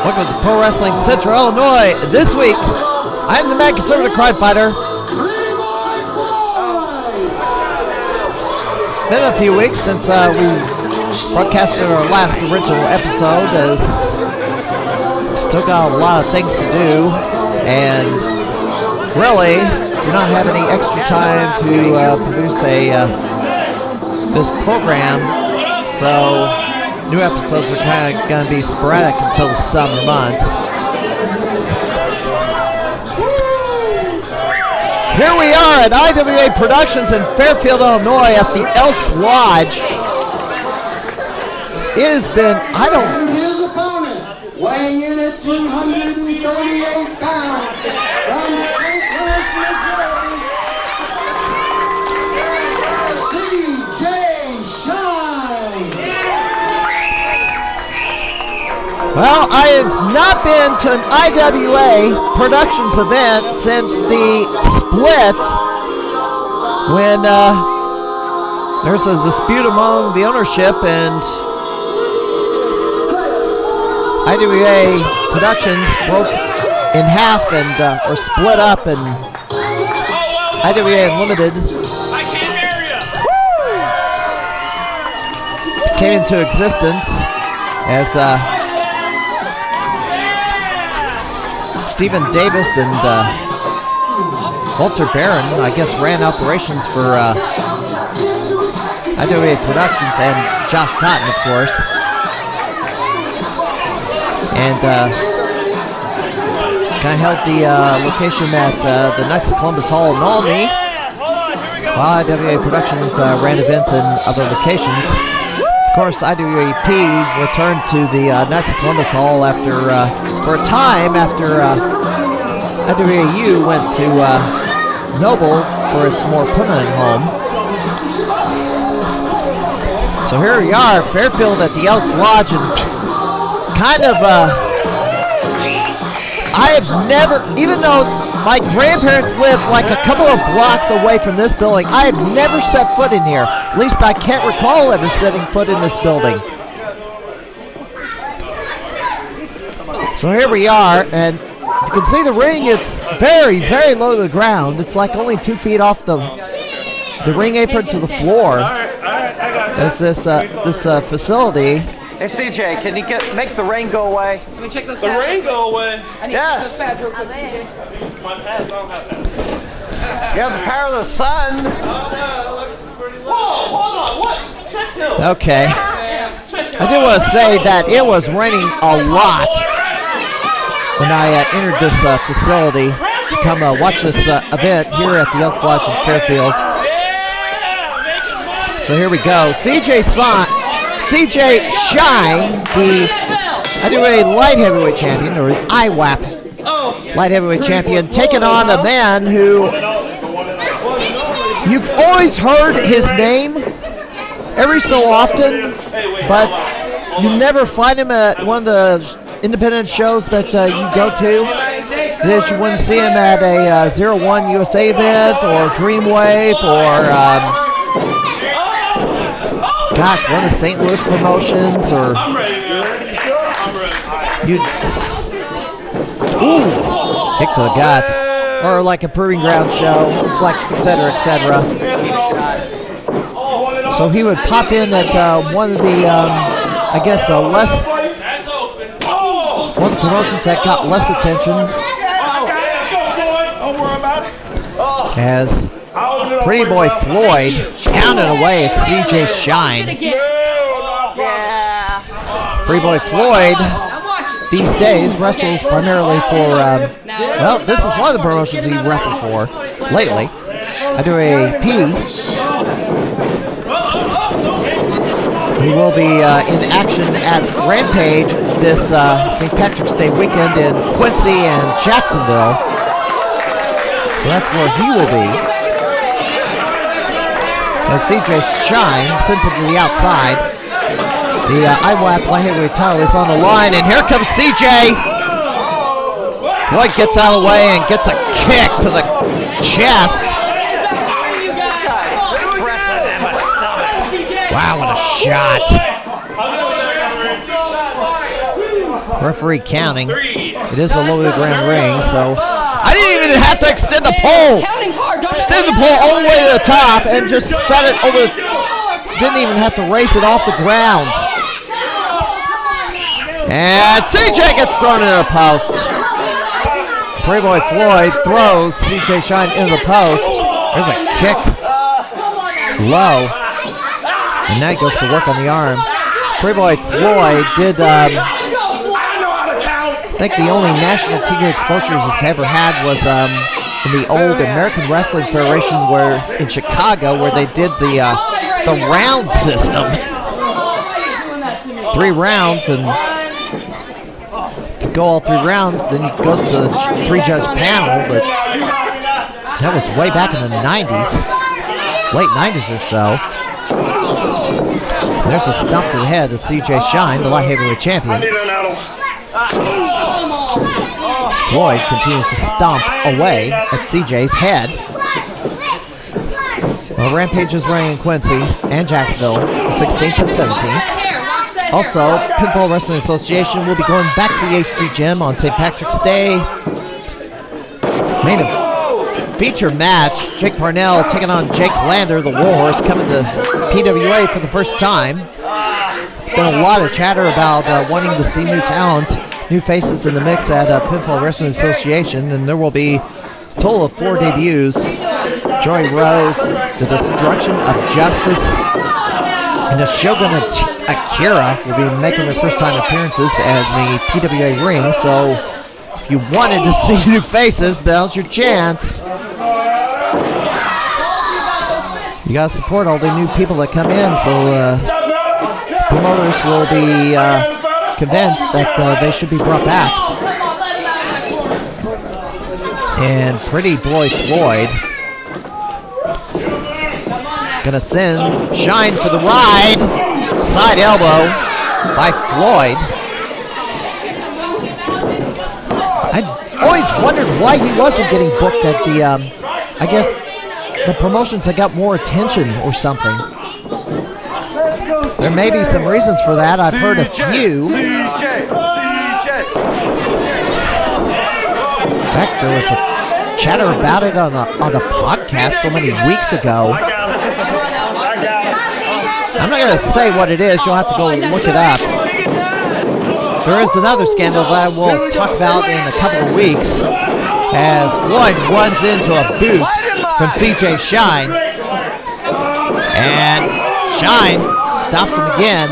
Welcome to Pro Wrestling Central Illinois. This week, I'm the Mad Conservative Crime Fighter. Been a few weeks since we broadcasted our last original episode, as still got a lot of things to do, and really do not have any extra time to produce this program, so new episodes are kind of going to be sporadic until the summer months. Here we are at IWA Productions in Fairfield, Illinois at the Elks Lodge. It has been, His opponent, weighing in at 238 pounds, from St. Louis, Missouri, C.J. Shine. Well, I have not been to an IWA Productions event since the split, when there's a dispute among the ownership, and IWA Productions broke in half and or split up, and IWA Unlimited came into existence as Stephen Davis and Walter Barron, I guess, ran operations for IWA Productions, and Josh Totten, of course. And kind of held the location at the Knights of Columbus Hall in Albany, while IWA Productions ran events in other locations. Of course, IWAP returned to the Knights of Columbus Hall after, for a time after IWAU went to Noble for its more permanent home. So here we are, Fairfield at the Elks Lodge, and kind of, I have never, even though my grandparents lived like a couple of blocks away from this building, I have never set foot in here. At least I can't recall ever setting foot in this building. So here we are, and you can see the ring. It's very, very low to the ground. It's like only 2 feet off the ring apron to the floor. It's this facility. Hey CJ, can you make the rain go away? Can we check those The pads? rain go away. I need Yes. to check those pads real quick, CJ. My pads, I don't have pads. You have the power of the sun. Oh no, it looks pretty low. Whoa, hold on, what? Check him. Okay. Check him. I do want to say that it was raining a lot when I entered this facility to come watch this event here at the Elks Lodge in Fairfield. So here we go. CJ Shine, the IWA Light Heavyweight Champion, or IWAP Light Heavyweight Champion, taking on a man who you've always heard his name every so often, but you never find him at one of the independent shows that you go to. That is, you wouldn't see him at a 01 USA event or Dreamwave or gosh, one of the St. Louis promotions, or you'd kick to the gut, or like a Proving Ground show. It's like etc. etc. So he would pop in at one of the I guess less, one of the promotions that got less attention, as Pretty Boy Floyd pounded away at CJ Shine. Pretty Boy Floyd these days wrestles primarily for, well, this is one of the promotions he wrestles for lately. IWAP. He will be in action at Rampage this St. Patrick's Day weekend in Quincy and Jacksonville. So that's where he will be. As CJ Shine sends him to the outside. The IWAP Light Heavyweight title is on the line, and here comes CJ. Floyd gets out of the way and gets a kick to the chest. Wow, what a shot. Referee counting. It is a loaded ground ring, so I didn't even have to extend the pole. Extend the pole all the way to the top and just set it over. Didn't even have to race it off the ground. And CJ gets thrown into the post. Pretty Boy Floyd throws CJ Shine into the post. There's a kick low. And now he goes to work on the arm. Pretty Boy Floyd did, I think the only national TV exposures he's ever had was in the old American Wrestling Federation in Chicago, where they did the round system. 3 rounds, and to go all 3 rounds, then it goes to the 3-judge panel, but that was way back in the 90s, late 90s or so. There's a stump to the head of CJ Shine, the light heavyweight champion. As Floyd continues to stomp away at CJ's head. Well, Rampage is running in Quincy and Jacksonville, the 16th and 17th. Also, Pinfall Wrestling Association will be going back to the H Street Gym on St. Patrick's Day. Main feature match, Jake Parnell taking on Jake Lander, the Warhorse, coming to PWA for the first time. There's been a lot of chatter about wanting to see new talent, new faces in the mix at Pinfall Wrestling Association, and there will be a total of 4 debuts. Joey Rose, the Destruction of Justice, and the Shogun Akira will be making their first time appearances at the PWA ring, so if you wanted to see new faces, now's your chance. You gotta support all the new people that come in, so promoters will be convinced that they should be brought back. And Pretty Boy Floyd gonna send Shine for the ride. Side elbow by Floyd. I always wondered why he wasn't getting booked at the, I guess, the promotions that got more attention or something. There may be some reasons for that. I've heard a few. In fact, there was a chatter about it on a podcast so many weeks ago. I'm not going to say what it is. You'll have to go look it up. There is another scandal that we'll talk about in a couple of weeks as Floyd runs into a boot from CJ Shine. And Shine stops him again.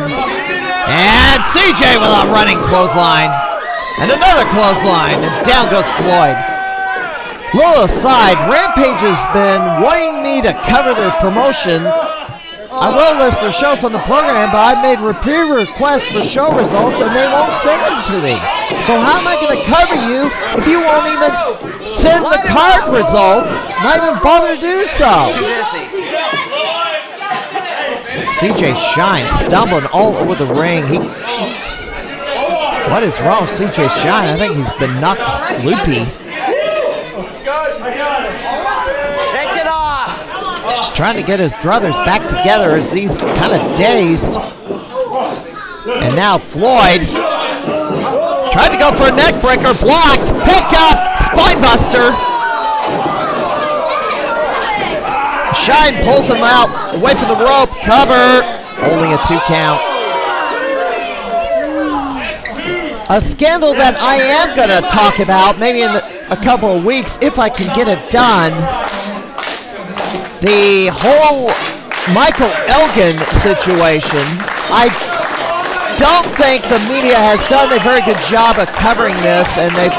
And CJ with a running clothesline. And another clothesline. And down goes Floyd. Little aside, Rampage has been wanting me to cover their promotion. I will list their shows on the program, but I made repeated requests for show results and they won't send them to me. So how am I going to cover you if you won't even send the card results, not even bother to do so? CJ Shine stumbling all over the ring. What is wrong with CJ Shine? I think he's been knocked loopy. He's trying to get his druthers back together as he's kind of dazed. And now Floyd tried to go for a neck breaker, blocked, pick up, spine buster. Shine pulls him out, away from the rope, cover, only a 2 count. A scandal that I am going to talk about maybe in a couple of weeks if I can get it done. The whole Michael Elgin situation, I don't think the media has done a very good job of covering this, and they've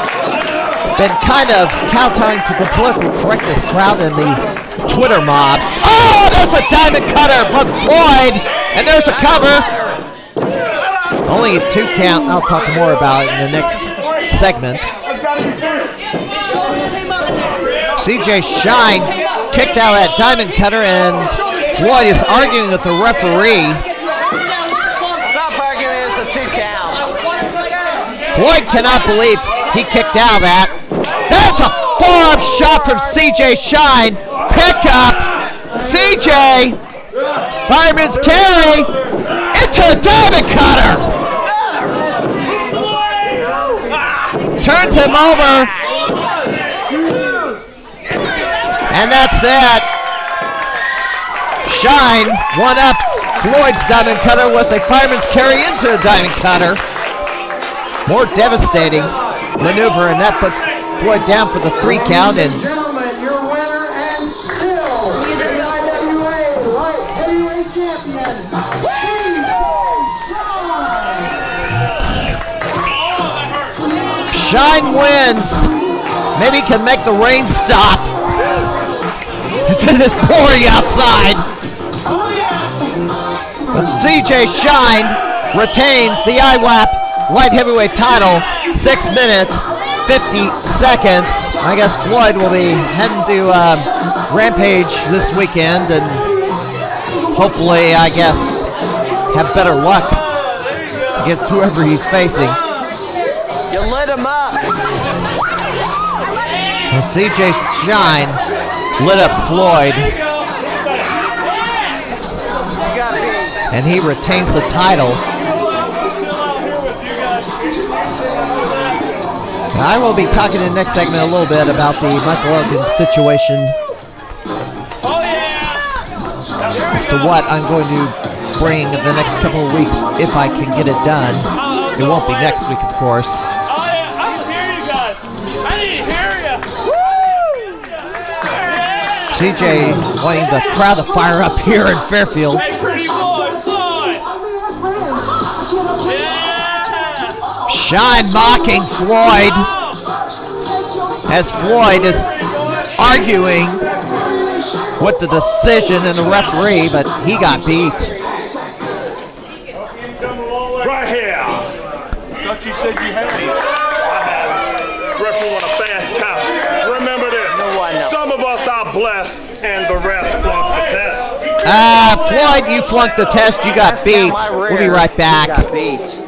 been kind of kowtowing to the political correctness crowd and the Twitter mobs. Oh, there's a diamond cutter from Floyd, and there's a cover. Only a 2 count. I'll talk more about it in the next segment. CJ Shine kicked out that diamond cutter, and Floyd is arguing with the referee. Stop arguing, it's a 2 count. Floyd cannot believe he kicked out of that. That's a forearm shot from CJ Shine. Pick up. CJ Fireman's carry into a diamond cutter. Turns him over. And that's it. Shine one-ups Floyd's diamond cutter with a fireman's carry into a diamond cutter. More devastating maneuver, and that puts Floyd down for the 3 count. And gentlemen, your winner and still the IWA Light Heavyweight Champion, Shine wins. Maybe he can make the rain stop. It's pouring outside. But CJ Shine retains the IWAP Light Heavyweight title, 6 minutes, 50 seconds. I guess Floyd will be heading to Rampage this weekend and hopefully, I guess, have better luck against whoever he's facing. You lit him up. Well, CJ Shine lit up Floyd, and he retains the title. I will be talking in the next segment a little bit about the Michael Elgin situation as to what I'm going to bring in the next couple of weeks if I can get it done. It won't be next week, of course. I can hear you guys. I didn't hear you. CJ wanting the crowd to fire up here in Fairfield. Hey, Pretty Boy Floyd. Shine mocking Floyd as Floyd is arguing with the decision and the referee, but he got beat. Right here. Thought you said you had it. I have it. Referee want a fast count. Remember this. Some of us are blessed and the rest flunk the test. Floyd, you flunked the test. You got beat. We'll be right back. Got beat.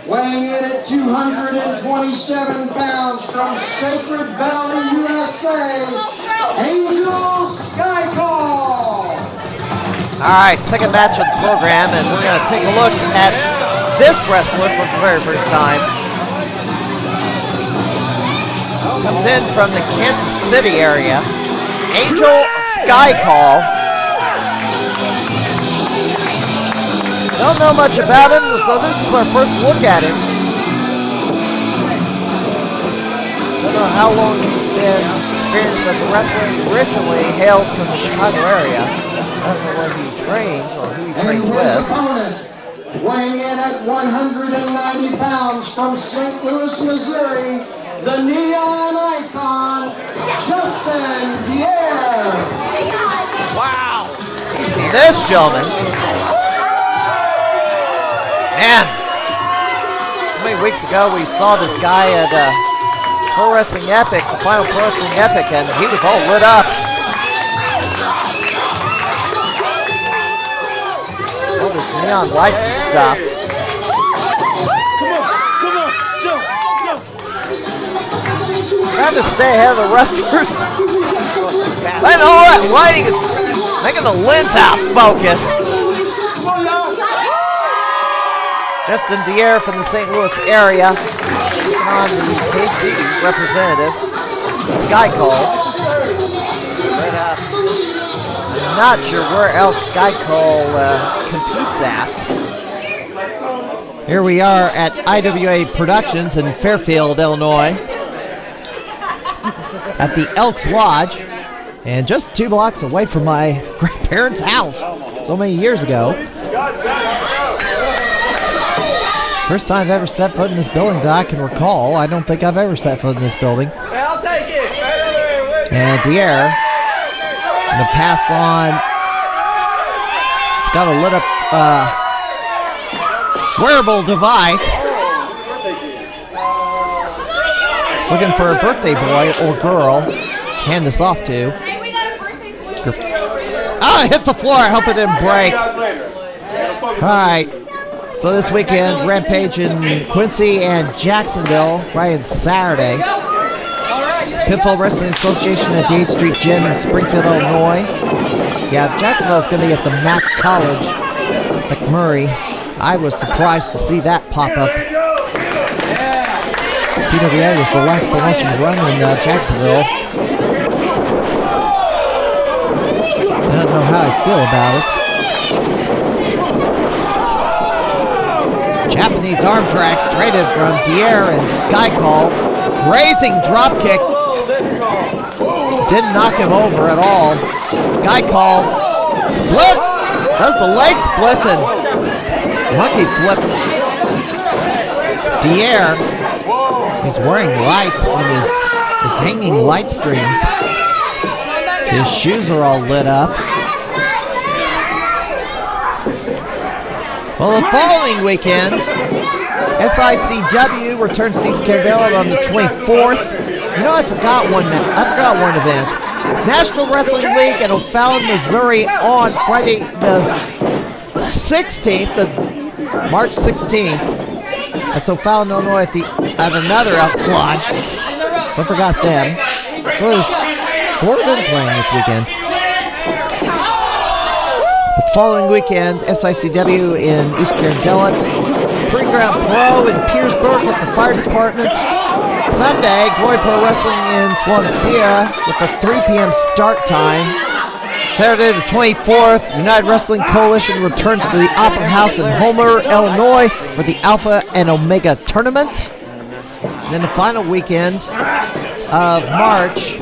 Weighing in at 227 pounds from Sacred Valley, USA, Angel Skycall. All right, second match of the program, and we're going to take a look at this wrestler for the very first time. Comes in from the Kansas City area, Angel Skycall. Don't know much about him, so this is our first look at him. Don't know how long he's been experienced as a wrestler. He originally hailed from the Chicago area. I don't know where he trained or who he trained And his with. opponent, weighing in at 190 pounds from St. Louis, Missouri, the neon icon, Justin Pierre. Wow! This gentleman. Man, how many weeks ago we saw this guy at Pro Wrestling Epic, the final Pro Wrestling Epic, and he was all lit up. All this neon lights and stuff. Come on, Joe. Trying to stay ahead of the wrestlers. And all that lighting is making the lens out focus. Justin Dier from the St. Louis area, on the KC representative, Skycall. Right Not sure where else Skycall competes at. Here we are at IWA Productions in Fairfield, Illinois, at the Elks Lodge, and just 2 blocks away from my grandparents' house so many years ago. First time I've ever set foot in this building that I can recall. I don't think I've ever set foot in this building. I'll take it. And Dier gonna pass on. It's got a lit up wearable device. It's looking for a birthday boy or girl. Hand this off to. Hey, we got a birthday boy. Oh, it hit the floor. I hope it didn't break. All right. So this weekend, Rampage in Quincy and Jacksonville, Friday and Saturday. Pitfall Wrestling Association at the 8th Street Gym in Springfield, Illinois. Yeah, Jacksonville's going to get the Mac College, McMurray. I was surprised to see that pop up. PWA was the last promotion run in Jacksonville. I don't know how I feel about it. Japanese arm drags traded from Dier and Skycall. Raising dropkick. Didn't knock him over at all. Skycall splits. Does the leg splits and monkey flips. Dier. He's wearing lights on his hanging light strings. His shoes are all lit up. Well, the following weekend, SICW returns to East Carolina on the 24th. You know, I forgot one event. National Wrestling League at O'Fallon, Missouri on Friday the 16th, March 16th. That's O'Fallon, Illinois at another Elks Lodge. So I forgot them. So there's 4 events running this weekend. The following weekend, SICW in East Carolina, Pre-Ground Pro in Petersburg at the Fire Department. Sunday, Glory Pro Wrestling in Swansea with a 3 p.m. start time. Saturday the 24th, United Wrestling Coalition returns to the Opera House in Homer, Illinois for the Alpha and Omega Tournament. And then the final weekend of March,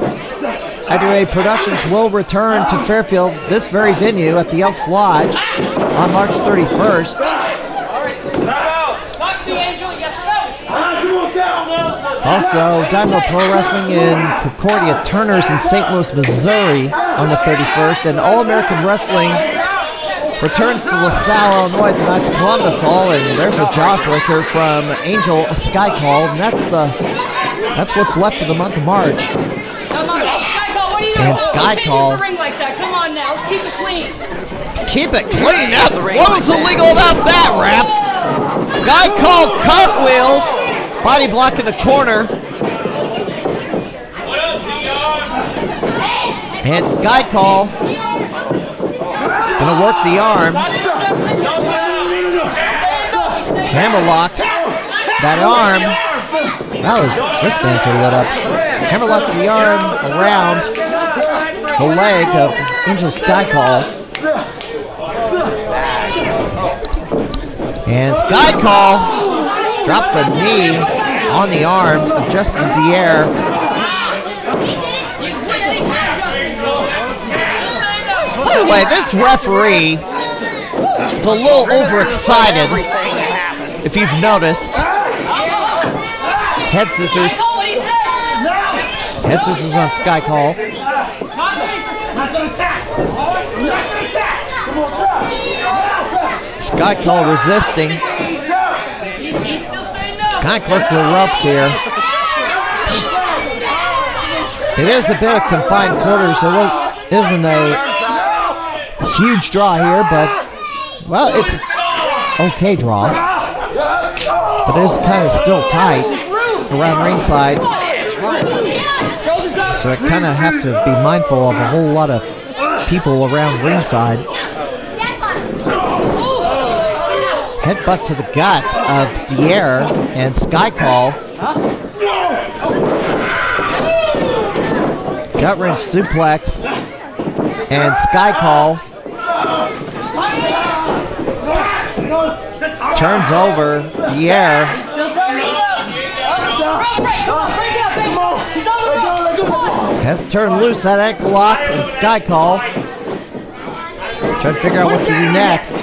IWA Productions will return to Fairfield, this very venue at the Elks Lodge on March 31st. Also, Dynamo Pro Wrestling in Concordia Turners in St. Louis, Missouri on the 31st. And All-American Wrestling returns to LaSalle, Illinois. Tonight's Columbus Hall, and there's a jawbreaker from Angel Skycall, and that's what's left of the month of March. And Skycall. Come on now, let's keep it clean. Keep it clean? What was illegal about that, ref? Skycall cartwheels. Body block in the corner. And Skycall gonna work the arm. Hammerlocks that arm. Wow, his wristbands are lit up. Hammerlocks the arm around the leg of Angel Skycall. And Skycall drops a knee on the arm of Justin Dier. By the way, this referee is a little overexcited, if you've noticed. Head scissors. Head scissors on Skycall. Skycall resisting. Kind of close to the ropes here. It is a bit of confined quarters, so it isn't a huge draw here, but, well, it's an okay draw. But it is kind of still tight around ringside. So I kind of have to be mindful of a whole lot of people around ringside. Headbutt to the gut of Dier and Skycall. Gut wrench suplex And Skycall turns over the air. Has turned loose that ankle lock, and Skycall trying to figure out what to do next.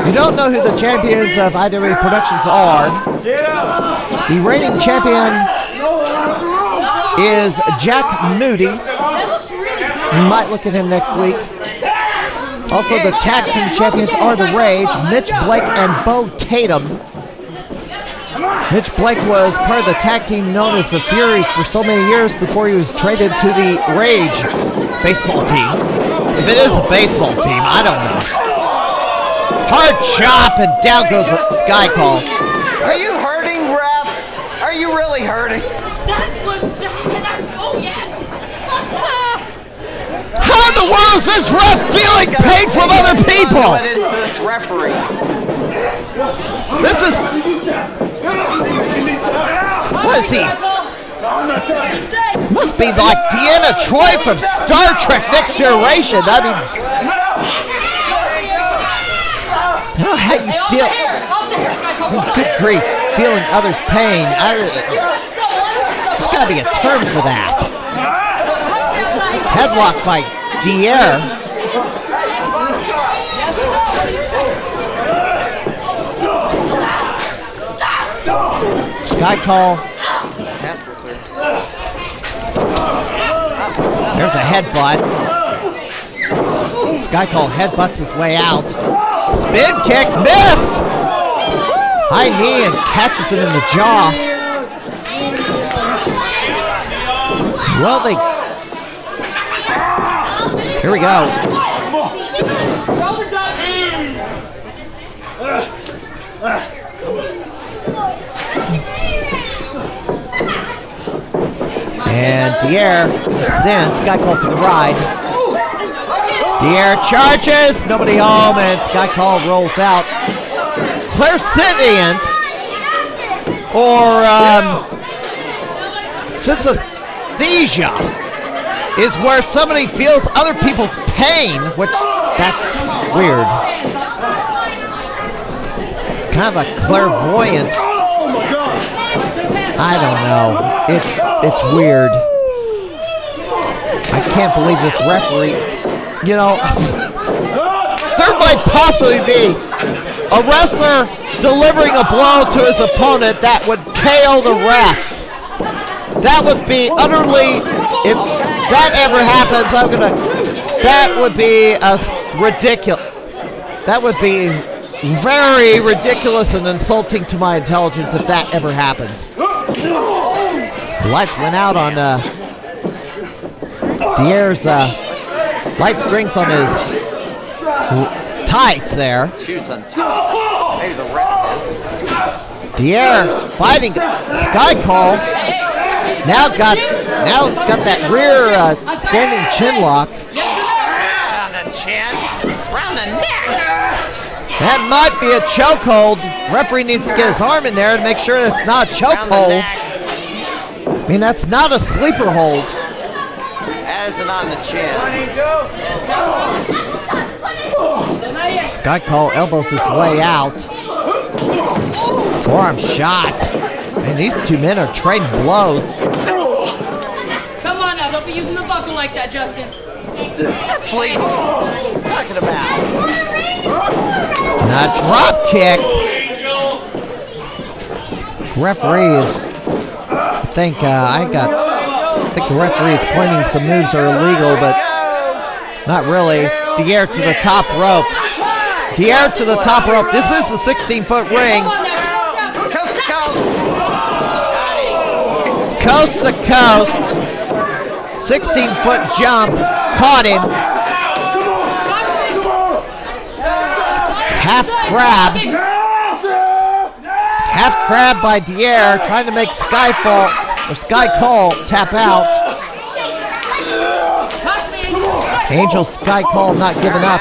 You don't know who the champions of IWA Productions are. The reigning champion is Jack Moody. You might look at him next week. Also, the tag team champions are The Rage, Mitch Blake and Bo Tatum. Mitch Blake was part of the tag team known as the Furies for so many years before he was traded to the Rage baseball team. If it is a baseball team, I don't know. Hard chop, and down goes Skycall. Are you hurting, ref? Are you really hurting? That was bad. Oh, yes. How in the world is this ref feeling pain from other people? What is this referee? This is... What is he? Must be like Deanna Troi from Star Trek Next Generation. I mean... I don't know how you feel... Good grief, feeling others' pain. There's got to be a term for that. Headlock by Dier. Skycall. There's a headbutt. Skycall headbutts his way out. Spin kick, missed! High knee and catches him in the jaw. Well, here we go. And Dier sends Skycall for the ride. Dier charges, nobody home, and Skycall rolls out. Clairsentient, or synesthesia, is where somebody feels other people's pain, which, that's weird. Kind of a clairvoyant. I don't know. It's weird. I can't believe this referee. You know, there might possibly be a wrestler delivering a blow to his opponent that would KO the ref. That would be utterly, if that ever happens, that would be ridiculous. That would be very ridiculous and insulting to my intelligence if that ever happens. The lights went out on Dier's light strings on his tights there. Shoes untied. Maybe the ref is. Dier fighting Skycall. Now it's got that rear standing chin lock. Around the chin, around the neck. That might be a chokehold. Referee needs to get his arm in there and make sure it's not a chokehold. I mean, that's not a sleeper hold. As and on the chin. Skycall elbows his way out. Forearm shot. And these two men are trading blows. Come on now, don't be using the buckle like that, Justin. That's legal. What are you talking about? A drop kick. Referee is, I think the referee is claiming some moves are illegal, but not really. Dier to the top rope. Dier to the top rope. This is a 16-foot ring. Coast to coast. Coast to coast. 16-foot jump. Caught him. Half crab. Half crab by Dier, trying to make Skycall tap out. Angel Skycall not giving up.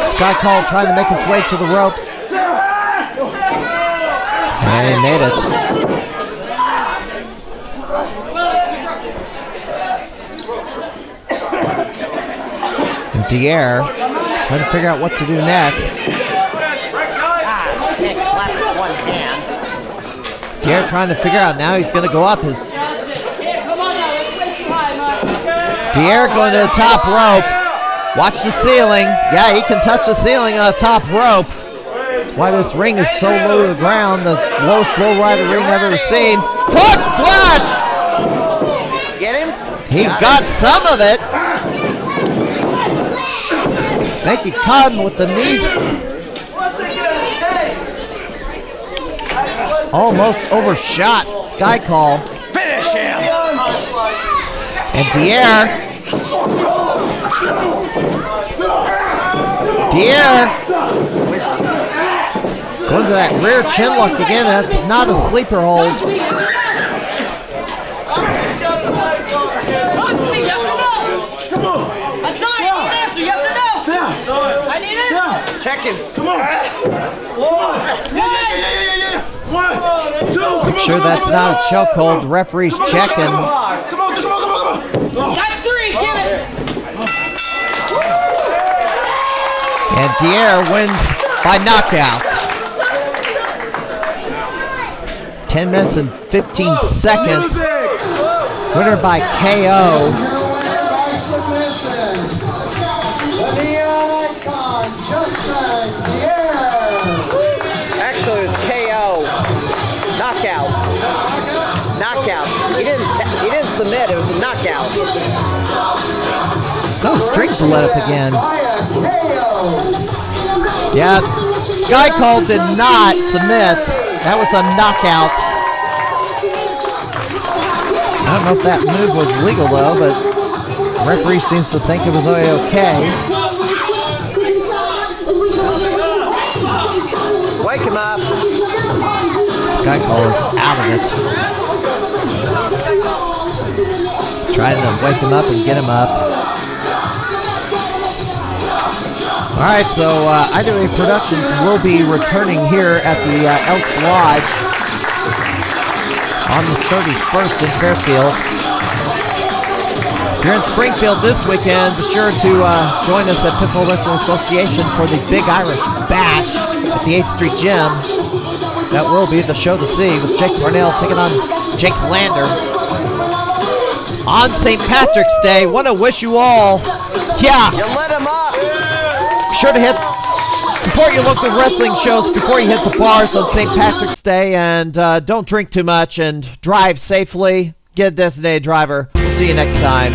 Skycall trying to make his way to the ropes. And he made it. Dier trying to figure out what to do next. Dier trying to figure out now he's going to go up his. Dier going to the top rope. Watch the ceiling. Yeah, he can touch the ceiling on the top rope. That's why this ring is so low to the ground. The lowest low rider ring I've ever seen. Front splash! Get him? He got some of it. I think he caught him with the knees. Almost overshot Skycall. Finish him! And Dier going to that rear chin lock again. That's not a sleeper hold. Talk to me, yes or no? Come on. That's all. I need an answer, yes or no? I need it. Check him. Come on. Yeah. 1, 2, come on. Make sure that's not a chokehold. The referee's checking. Come on. Times 3, give it. And Dier wins by knockout. 10 minutes and 15 seconds. Winner by KO. Actually, it was KO. Knockout. He didn't submit. It was a knockout. Those strings are let up again. Yeah, Skycall did not submit. That was a knockout. I don't know if that move was legal though, but the referee seems to think it was okay. Wake him up. Skycall is out of it. Trying to wake him up and get him up. All right, so IWA Productions will be returning here at the Elks Lodge on the 31st in Fairfield. If you're in Springfield this weekend, be sure to join us at Pitbull Wrestling Association for the Big Irish Bash at the 8th Street Gym. That will be the show to see with Jake Parnell taking on Jake Lander. On St. Patrick's Day, want to wish you all, You let him up. sure to support your local wrestling shows before you hit the bars on St. Patrick's Day, and don't drink too much and drive safely. Get a designated driver. We'll see you next time.